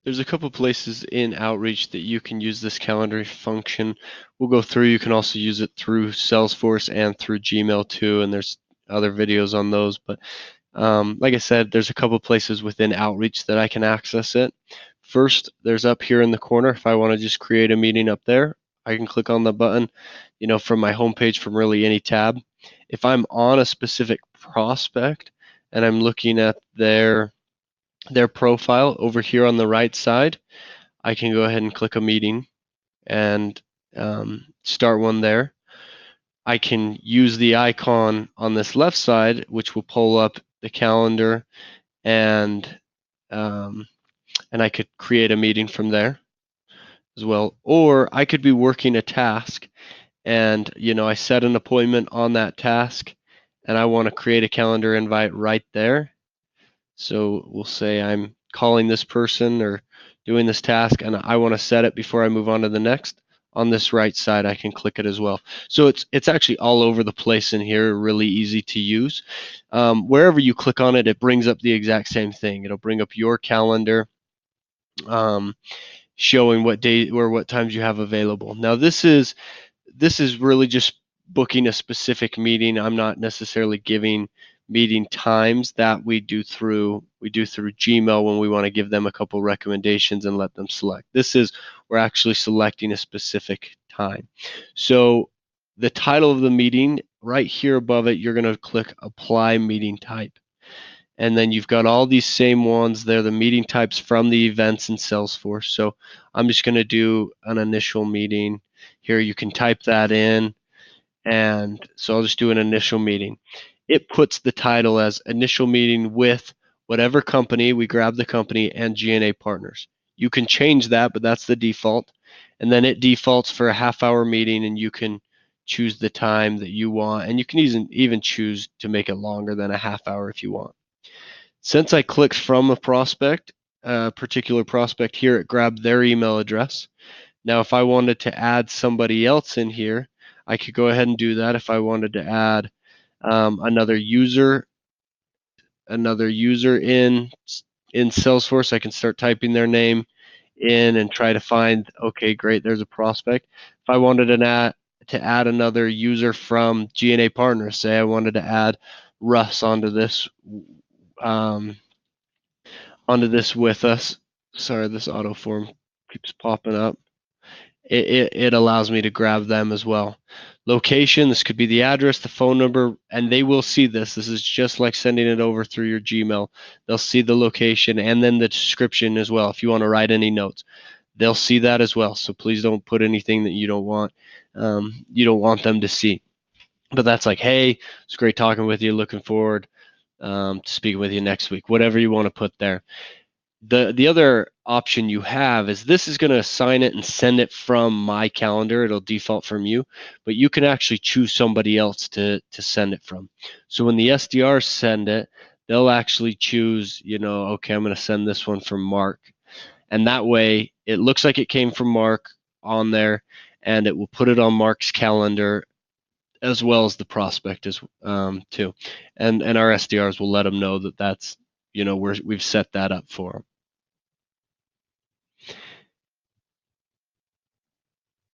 There's a couple places in Outreach that you can use this calendar function. We'll go through. You can also use it through Salesforce and through Gmail too, and there's other videos on those. But like I said, there's a couple places within Outreach that I can access it. First, there's up here in the corner. If I want to just create a meeting up there, I can click on the button, from my homepage from really any tab. If I'm on a specific prospect and I'm looking at their profile over here on the right side, I can go ahead and click a meeting and start one there. I can use the icon on this left side, which will pull up the calendar, and I could create a meeting from there as well. Or I could be working a task, and I set an appointment on that task, and I want to create a calendar invite right there. So we'll say I'm calling this person or doing this task, and I want to set it before I move on to the next. On this right side, I can click it as well. So it's actually all over the place in here, really easy to use. Wherever you click on it, it brings up the exact same thing. It'll bring up your calendar, showing what day or what times you have available. Now this is really just booking a specific meeting. I'm not necessarily giving meeting times. That we do through Gmail when we want to give them a couple recommendations and let them select. This is, we're actually selecting a specific time. So the title of the meeting, right here above it, you're going to click apply meeting type. And then you've got all these same ones. They're the meeting types from the events in Salesforce. So I'm just going to do an initial meeting. Here you can type that in, and so I'll just do an initial meeting. It puts the title as initial meeting with whatever company. We grab the company and G&A partners. You can change that, but that's the default. And then it defaults for a half-hour meeting, and you can choose the time that you want, and you can even choose to make it longer than a half hour if you want. Since I clicked from a particular prospect here, it grabbed their email address. Now, if I wanted to add somebody else in here, I could go ahead and do that. If I wanted to add another user in Salesforce, I can start typing their name in and try to find, okay, great, there's a prospect. If I wanted to add another user from G&A Partners, say I wanted to add Russ onto this with us. Sorry, this auto form keeps popping up. It allows me to grab them as well. Location, this could be the address, the phone number, and they will see this. This is just like sending it over through your Gmail. They'll see the location and then the description as well. If you want to write any notes, they'll see that as well. So please don't put anything that you don't want them to see. But that's like, hey, it's great talking with you. Looking forward to speaking with you next week. Whatever you want to put there. The other option you have is this is going to assign it and send it from my calendar. It'll default from you, but you can actually choose somebody else to send it from. So when the SDRs send it, they'll actually choose, okay, I'm going to send this one from Mark. And that way it looks like it came from Mark on there, and it will put it on Mark's calendar as well as the prospect as too. And our SDRs will let them know that that's, we've set that up for them.